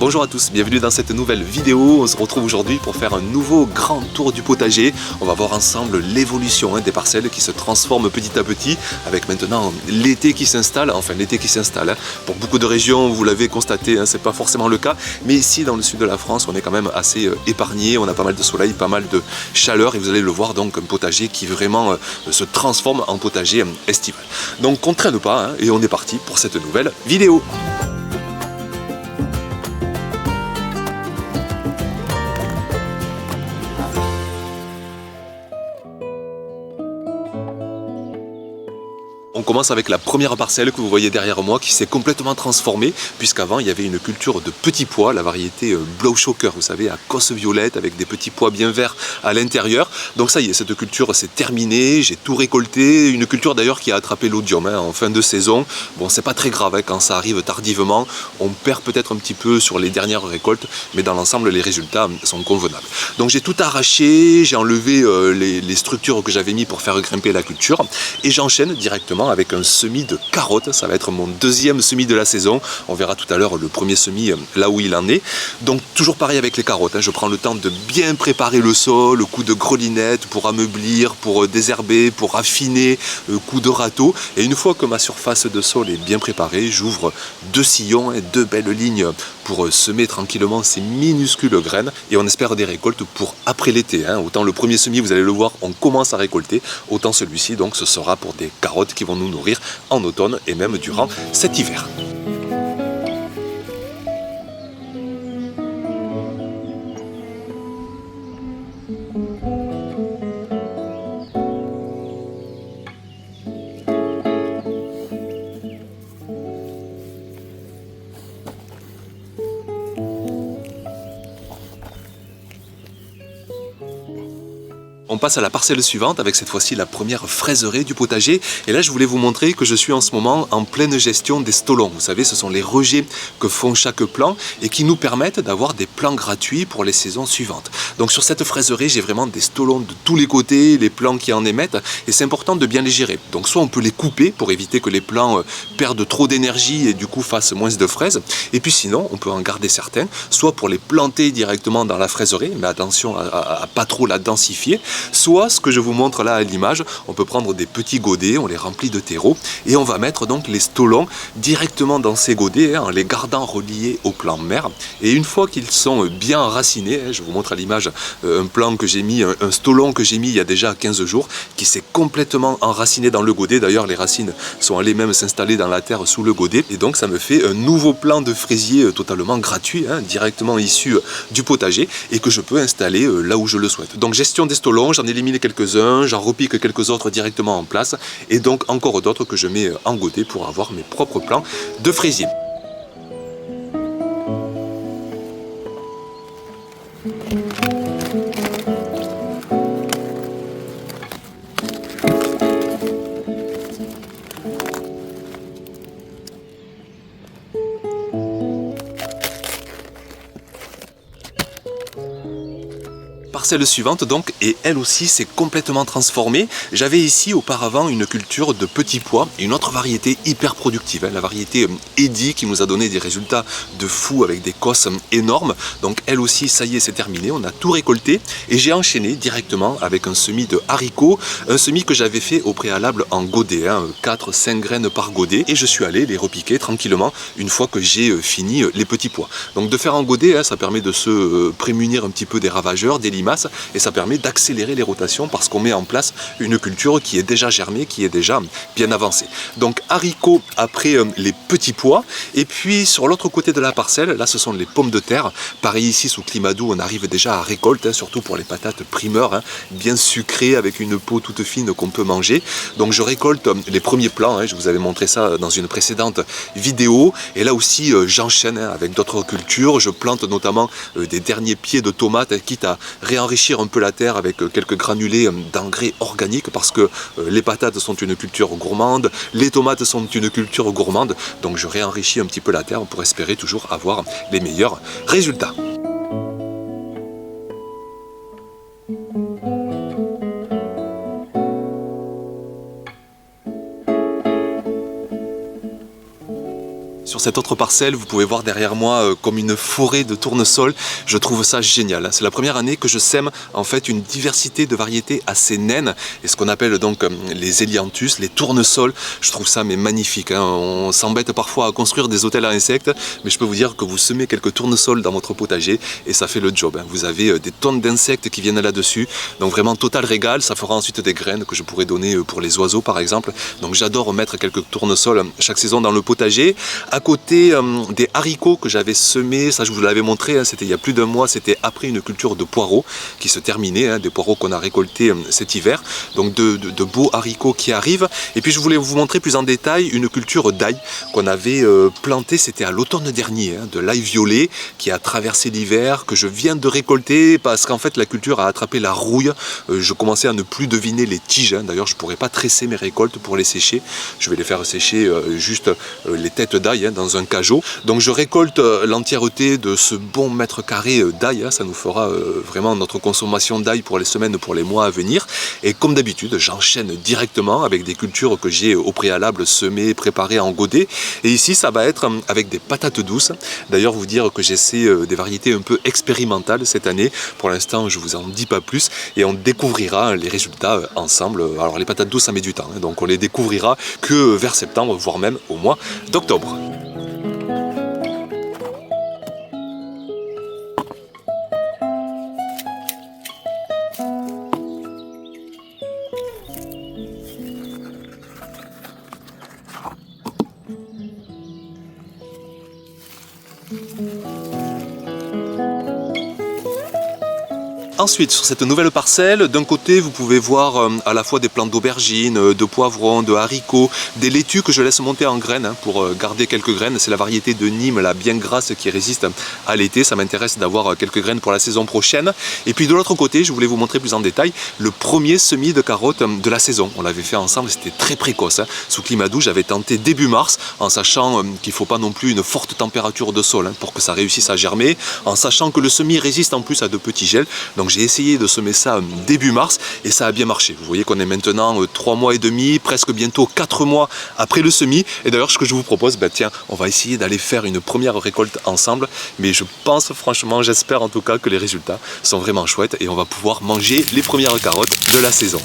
Bonjour à tous, bienvenue dans cette nouvelle vidéo. On se retrouve aujourd'hui pour faire un nouveau grand tour du potager. On va voir ensemble l'évolution des parcelles qui se transforment petit à petit avec maintenant l'été qui s'installe, Pour beaucoup de régions, vous l'avez constaté, c'est pas forcément le cas. Mais ici, dans le sud de la France, on est quand même assez épargné. On a pas mal de soleil, pas mal de chaleur et vous allez le voir, donc un potager qui vraiment se transforme en potager estival. Donc on ne traîne pas et on est parti pour cette nouvelle vidéo. On commence avec la première parcelle que vous voyez derrière moi qui s'est complètement transformée puisqu'avant il y avait une culture de petits pois, la variété Blauwschokker, vous savez, à cosse violette avec des petits pois bien verts à l'intérieur. Donc ça y est, cette culture s'est terminée, j'ai tout récolté, une culture d'ailleurs qui a attrapé l'odium en fin de saison. Bon, c'est pas très grave quand ça arrive tardivement, on perd peut-être un petit peu sur les dernières récoltes, mais dans l'ensemble les résultats sont convenables. Donc j'ai tout arraché, j'ai enlevé les structures que j'avais mis pour faire grimper la culture et j'enchaîne directement avec un semis de carottes. Ça va être mon deuxième semis de la saison. On verra tout à l'heure le premier semis là où il en est. Donc toujours pareil avec les carottes, je prends le temps de bien préparer le sol, le coup de grelinette pour ameublir, pour désherber, pour affiner, coup de râteau. Et une fois que ma surface de sol est bien préparée, j'ouvre deux sillons et deux belles lignes pour semer tranquillement ces minuscules graines et on espère des récoltes pour après l'été. Autant le premier semis, vous allez le voir, on commence à récolter, autant celui-ci donc ce sera pour des carottes qui vont nous nourrir en automne et même durant cet hiver. On passe à la parcelle suivante avec cette fois-ci la première fraiseraie du potager. Et là, je voulais vous montrer que je suis en ce moment en pleine gestion des stolons. Vous savez, ce sont les rejets que font chaque plant et qui nous permettent d'avoir des plants gratuits pour les saisons suivantes. Donc sur cette fraiseraie, j'ai vraiment des stolons de tous les côtés, les plants qui en émettent. Et c'est important de bien les gérer. Donc soit on peut les couper pour éviter que les plants perdent trop d'énergie et du coup fassent moins de fraises. Et puis sinon, on peut en garder certains, soit pour les planter directement dans la fraiseraie, mais attention à pas trop la densifier. Soit, ce que je vous montre là à l'image, on peut prendre des petits godets, on les remplit de terreau et on va mettre donc les stolons directement dans ces godets en les gardant reliés au plant mère. Et une fois qu'ils sont bien enracinés, je vous montre à l'image un plant que j'ai mis, un stolon que j'ai mis il y a déjà 15 jours, qui s'est complètement enraciné dans le godet. D'ailleurs, les racines sont allées même s'installer dans la terre sous le godet. Et donc, ça me fait un nouveau plant de fraisier totalement gratuit, directement issu du potager et que je peux installer là où je le souhaite. Donc, gestion des stolons, j'en élimine quelques-uns, j'en repique quelques autres directement en place et donc encore d'autres que je mets en godet pour avoir mes propres plants de fraisier. Parcelle suivante donc, et elle aussi s'est complètement transformée. J'avais ici auparavant une culture de petits pois, une autre variété hyper productive, la variété Eddy qui nous a donné des résultats de fou avec des cosses énormes. Donc elle aussi, ça y est, c'est terminé, on a tout récolté et j'ai enchaîné directement avec un semis de haricots, un semis que j'avais fait au préalable en godet, 4-5 graines par godet et je suis allé les repiquer tranquillement une fois que j'ai fini les petits pois. Donc de faire en godet, ça permet de se prémunir un petit peu des ravageurs, des limaces et ça permet d'accélérer les rotations parce qu'on met en place une culture qui est déjà germée, qui est déjà bien avancée. Donc haricots après les petits pois et puis sur l'autre côté de la parcelle, là ce sont les pommes de terre. Pareil ici sous climat doux, on arrive déjà à récolte, surtout pour les patates primeurs, bien sucrées avec une peau toute fine qu'on peut manger. Donc je récolte les premiers plants, je vous avais montré ça dans une précédente vidéo et là aussi j'enchaîne avec d'autres cultures. Je plante notamment des derniers pieds de tomates, quitte à réenrichir un peu la terre avec quelques granulés d'engrais organiques parce que les patates sont une culture gourmande, les tomates sont une culture gourmande, donc je réenrichis un petit peu la terre pour espérer toujours avoir les meilleurs résultats. Sur cette autre parcelle, vous pouvez voir derrière moi comme une forêt de tournesol. Je trouve ça génial. C'est la première année que je sème en fait une diversité de variétés assez naines et ce qu'on appelle donc les hélianthus, les tournesols. Je trouve ça mais magnifique. On s'embête parfois à construire des hôtels à insectes, mais je peux vous dire que vous semez quelques tournesols dans votre potager et ça fait le job. Vous avez des tonnes d'insectes qui viennent là-dessus. Donc vraiment total régal. Ça fera ensuite des graines que je pourrais donner pour les oiseaux par exemple. Donc j'adore mettre quelques tournesols chaque saison dans le potager. À côté des haricots que j'avais semés, ça je vous l'avais montré, c'était il y a plus d'un mois, c'était après une culture de poireaux qui se terminait, des poireaux qu'on a récoltés cet hiver. Donc de beaux haricots qui arrivent. Et puis je voulais vous montrer plus en détail une culture d'ail qu'on avait plantée, c'était à l'automne dernier, de l'ail violet qui a traversé l'hiver, que je viens de récolter parce qu'en fait la culture a attrapé la rouille. Je commençais à ne plus deviner les tiges, d'ailleurs je ne pourrais pas tresser mes récoltes pour les sécher. Je vais les faire sécher juste les têtes d'ail dans un cajot. Donc je récolte l'entièreté de ce bon mètre carré d'ail, ça nous fera vraiment notre consommation d'ail pour les semaines, pour les mois à venir. Et comme d'habitude, j'enchaîne directement avec des cultures que j'ai au préalable semées, préparées en godet. Et ici, ça va être avec des patates douces. D'ailleurs, vous dire que j'essaie des variétés un peu expérimentales cette année. Pour l'instant, je vous en dis pas plus et on découvrira les résultats ensemble. Alors les patates douces, ça met du temps, donc on les découvrira que vers septembre, voire même au mois d'octobre. Ensuite, sur cette nouvelle parcelle, d'un côté, vous pouvez voir à la fois des plants d'aubergines, de poivrons, de haricots, des laitues que je laisse monter en graines pour garder quelques graines. C'est la variété de Nîmes, la bien grasse, qui résiste à l'été. Ça m'intéresse d'avoir quelques graines pour la saison prochaine. Et puis de l'autre côté, je voulais vous montrer plus en détail le premier semis de carottes de la saison. On l'avait fait ensemble, c'était très précoce. Sous climat doux, j'avais tenté début mars, en sachant qu'il ne faut pas non plus une forte température de sol pour que ça réussisse à germer, en sachant que le semis résiste en plus à de petits gels. Donc j'ai essayé de semer ça début mars et ça a bien marché. Vous voyez qu'on est maintenant 3 mois et demi, presque bientôt 4 mois après le semis. Et d'ailleurs, ce que je vous propose, tiens, on va essayer d'aller faire une première récolte ensemble. Mais je pense franchement, j'espère en tout cas que les résultats sont vraiment chouettes et on va pouvoir manger les premières carottes de la saison.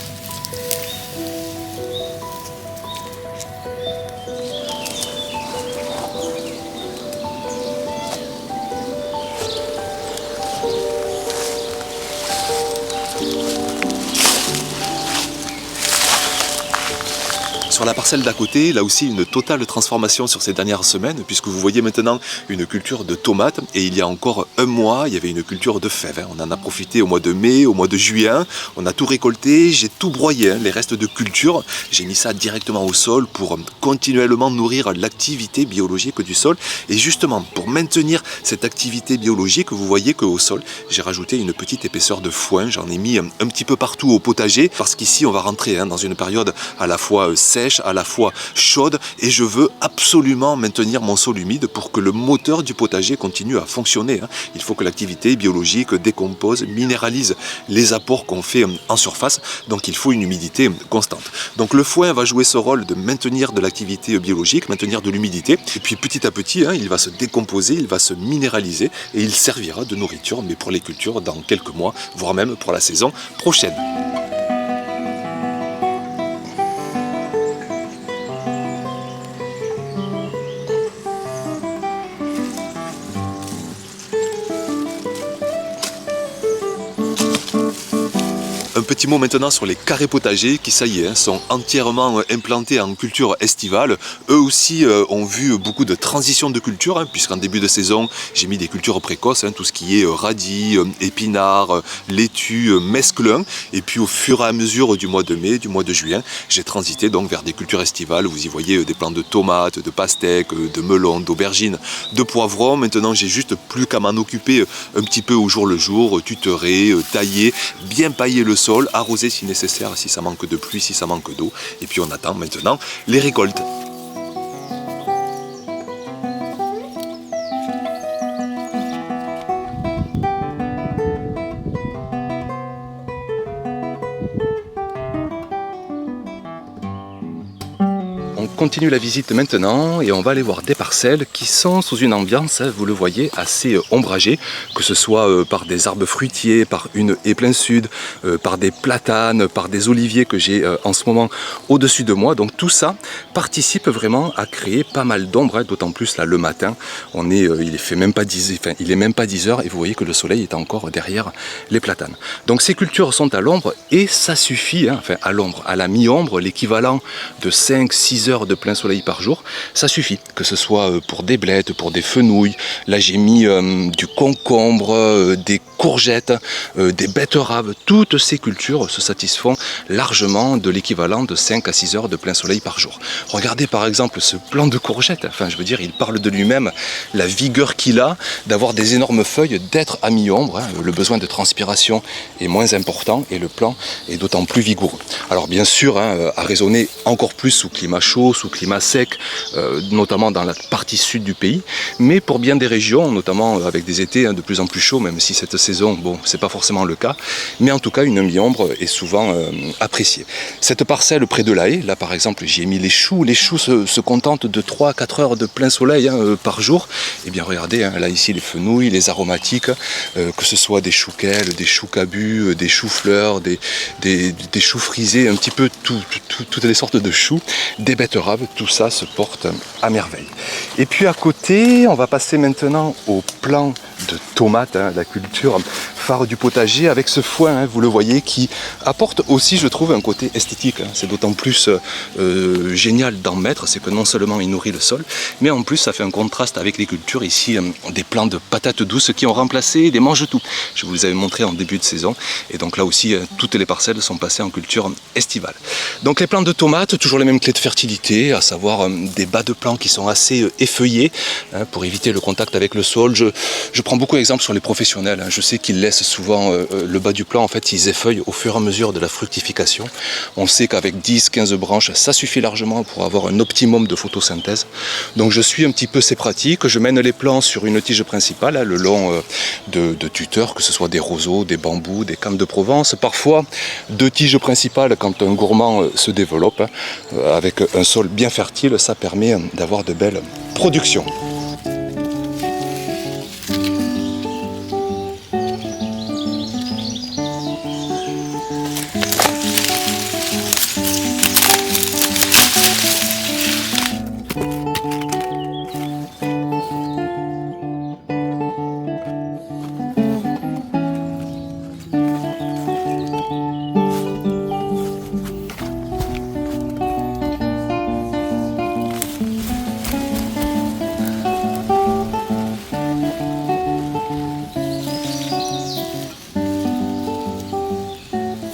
Sur la parcelle d'à côté, là aussi une totale transformation sur ces dernières semaines, puisque vous voyez maintenant une culture de tomates, et il y a encore un mois, il y avait une culture de fèves. On en a profité au mois de mai, au mois de juin, on a tout récolté, j'ai tout broyé, les restes de culture, j'ai mis ça directement au sol pour continuellement nourrir l'activité biologique du sol, et justement pour maintenir cette activité biologique, vous voyez qu'au sol, j'ai rajouté une petite épaisseur de foin, j'en ai mis un petit peu partout au potager, parce qu'ici on va rentrer dans une période à la fois sèche, à la fois chaude, et je veux absolument maintenir mon sol humide pour que le moteur du potager continue à fonctionner. Il faut que l'activité biologique décompose, minéralise les apports qu'on fait en surface, donc il faut une humidité constante. Donc le foin va jouer ce rôle de maintenir de l'activité biologique, maintenir de l'humidité, et puis petit à petit, il va se décomposer, il va se minéraliser, et il servira de nourriture, mais pour les cultures dans quelques mois, voire même pour la saison prochaine. Un petit mot maintenant sur les carrés potagers qui, ça y est, sont entièrement implantés en culture estivale. Eux aussi ont vu beaucoup de transitions de culture, puisqu'en début de saison, j'ai mis des cultures précoces, tout ce qui est radis, épinards, laitue, mesclun. Et puis au fur et à mesure du mois de mai, du mois de juin, j'ai transité donc vers des cultures estivales. Vous y voyez des plants de tomates, de pastèques, de melons, d'aubergines, de poivrons. Maintenant, j'ai juste plus qu'à m'en occuper un petit peu au jour le jour, tutorer, tailler, bien pailler le sol, arroser si nécessaire, si ça manque de pluie, si ça manque d'eau. Et puis on attend maintenant les récoltes. On continue la visite maintenant et on va aller voir des parcelles qui sont sous une ambiance, vous le voyez, assez ombragée, que ce soit par des arbres fruitiers, par une haie plein sud, par des platanes, par des oliviers que j'ai en ce moment au-dessus de moi. Donc tout ça participe vraiment à créer pas mal d'ombre, d'autant plus là le matin, il est même pas 10 heures et vous voyez que le soleil est encore derrière les platanes. Donc ces cultures sont à l'ombre et ça suffit, à l'ombre, à la mi-ombre, l'équivalent de 5-6 heures de plein soleil par jour, ça suffit, que ce soit pour des blettes, pour des fenouils. Là j'ai mis du concombre, des courgettes, des betteraves. Toutes ces cultures se satisfont largement de l'équivalent de 5 à 6 heures de plein soleil par jour. Regardez par exemple ce plant de courgettes, il parle de lui-même, la vigueur qu'il a d'avoir des énormes feuilles, d'être à mi-ombre, le besoin de transpiration est moins important et le plant est d'autant plus vigoureux. Alors bien sûr, à raisonner encore plus sous climat chaud, sous climat sec, notamment dans la partie sud du pays, mais pour bien des régions, notamment avec des étés de plus en plus chauds, même si cette saison, bon, c'est pas forcément le cas, mais en tout cas une mi-ombre est souvent appréciée. Cette parcelle près de la haie, là par exemple j'y ai mis les choux se contentent de 3 à 4 heures de plein soleil par jour, et bien regardez, là ici les fenouils, les aromatiques, que ce soit des chouquelles, des choux cabus, des choux-fleurs, des choux frisés, un petit peu toutes les sortes de choux, des betteraves, tout ça se porte à merveille. Et puis à côté, on va passer maintenant au plant de tomates, la culture phare du potager, avec ce foin, vous le voyez, qui apporte aussi, je trouve, un côté esthétique. C'est d'autant plus génial d'en mettre, c'est que non seulement il nourrit le sol, mais en plus ça fait un contraste avec les cultures ici, des plants de patates douces qui ont remplacé les mange-tout. Je vous avais montré en début de saison, et donc là aussi, toutes les parcelles sont passées en culture estivale. Donc les plants de tomates, toujours les mêmes clés de fertilité, à savoir des bas de plants qui sont assez effeuillés, pour éviter le contact avec le sol. Je prends beaucoup d'exemples sur les professionnels, je sais qu'ils laissent souvent le bas du plant, en fait ils effeuillent au fur et à mesure de la fructification. On sait qu'avec 10-15 branches, ça suffit largement pour avoir un optimum de photosynthèse. Donc je suis un petit peu ces pratiques, je mène les plants sur une tige principale, le long de tuteurs, que ce soit des roseaux, des bambous, des cannes de Provence, parfois 2 tiges principales quand un gourmand se développe, avec un sol bien fertile, ça permet d'avoir de belles productions.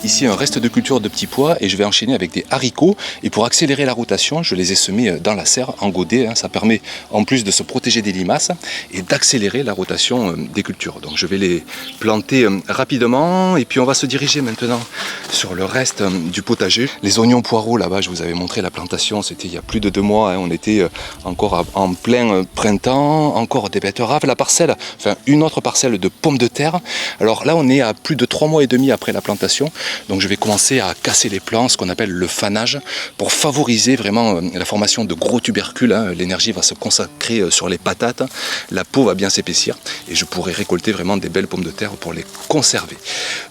Ici un reste de culture de petits pois et je vais enchaîner avec des haricots, et pour accélérer la rotation je les ai semés dans la serre en godet, ça permet en plus de se protéger des limaces et d'accélérer la rotation des cultures. Donc je vais les planter rapidement et puis on va se diriger maintenant sur le reste du potager. Les oignons poireaux là-bas, je vous avais montré la plantation, c'était il y a plus de 2 mois, on était encore en plein printemps, encore des betteraves, la parcelle, une autre parcelle de pommes de terre. Alors là on est à plus de 3 mois et demi après la plantation. Donc je vais commencer à casser les plants, ce qu'on appelle le fanage, pour favoriser vraiment la formation de gros tubercules. L'énergie va se consacrer sur les patates, la peau va bien s'épaissir et je pourrai récolter vraiment des belles pommes de terre pour les conserver.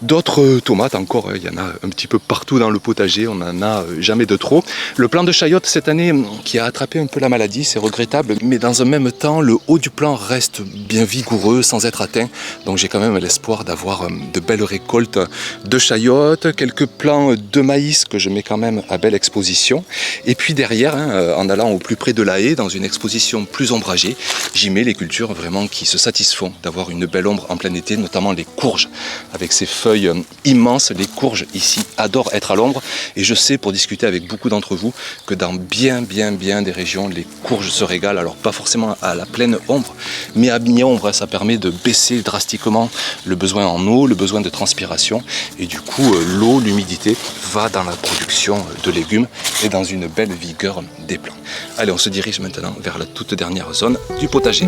D'autres tomates encore, il y en a un petit peu partout dans le potager, on n'en a jamais de trop. Le plant de chayotte cette année qui a attrapé un peu la maladie, c'est regrettable, mais dans un même temps, le haut du plant reste bien vigoureux sans être atteint. Donc j'ai quand même l'espoir d'avoir de belles récoltes de chayotte, quelques plants de maïs que je mets quand même à belle exposition. Et puis derrière, en allant au plus près de la haie, dans une exposition plus ombragée, j'y mets les cultures vraiment qui se satisfont d'avoir une belle ombre en plein été, notamment les courges. Avec ces feuilles immenses, les courges ici adorent être à l'ombre. Et je sais, pour discuter avec beaucoup d'entre vous, que dans bien des régions, les courges se régalent. Alors pas forcément à la pleine ombre, mais à mi-ombre, ça permet de baisser drastiquement le besoin en eau, le besoin de transpiration. Et du coup, l'eau, l'humidité va dans la production de légumes et dans une belle vigueur des plants. Allez, on se dirige maintenant vers la toute dernière zone du potager.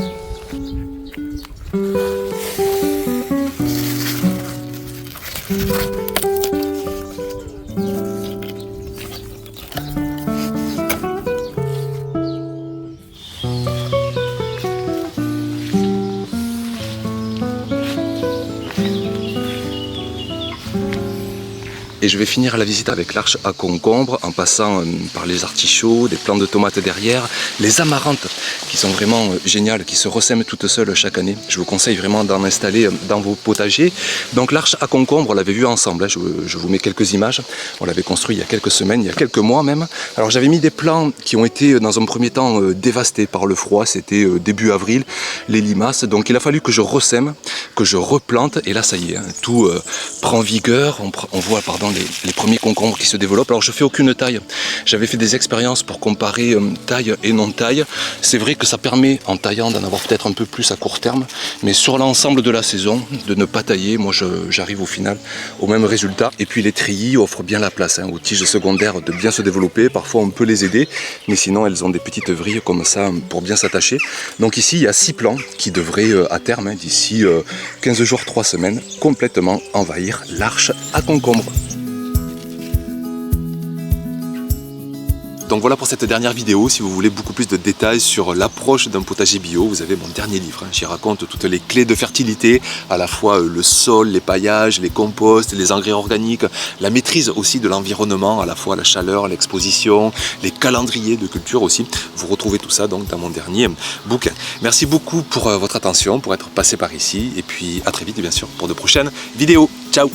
Et je vais finir la visite avec l'arche à concombre en passant par les artichauts, des plants de tomates derrière, les amarantes qui sont vraiment géniales, qui se ressèment toutes seules chaque année. Je vous conseille vraiment d'en installer dans vos potagers. Donc l'arche à concombre, on l'avait vu ensemble, je vous mets quelques images. On l'avait construit il y a quelques semaines, il y a quelques mois même. Alors j'avais mis des plants qui ont été dans un premier temps dévastés par le froid, c'était début avril, les limaces. Donc il a fallu que je ressème, que je replante, et là ça y est, tout prend vigueur. On voit les premiers concombres qui se développent. Alors je fais aucune taille, j'avais fait des expériences pour comparer taille et non taille. C'est vrai que ça permet en taillant d'en avoir peut-être un peu plus à court terme, mais sur l'ensemble de la saison, de ne pas tailler, moi j'arrive au final au même résultat. Et puis les treillis offrent bien la place aux tiges secondaires de bien se développer. Parfois on peut les aider, mais sinon elles ont des petites vrilles comme ça pour bien s'attacher. Donc ici il y a 6 plants qui devraient à terme, d'ici 15 jours, 3 semaines, complètement envahir l'arche à concombre. Donc voilà pour cette dernière vidéo. Si vous voulez beaucoup plus de détails sur l'approche d'un potager bio, vous avez mon dernier livre. J'y raconte toutes les clés de fertilité, à la fois le sol, les paillages, les composts, les engrais organiques, la maîtrise aussi de l'environnement, à la fois la chaleur, l'exposition, les calendriers de culture aussi. Vous retrouvez tout ça donc dans mon dernier bouquin. Merci beaucoup pour votre attention, pour être passé par ici, et puis à très vite bien sûr pour de prochaines vidéos. Ciao!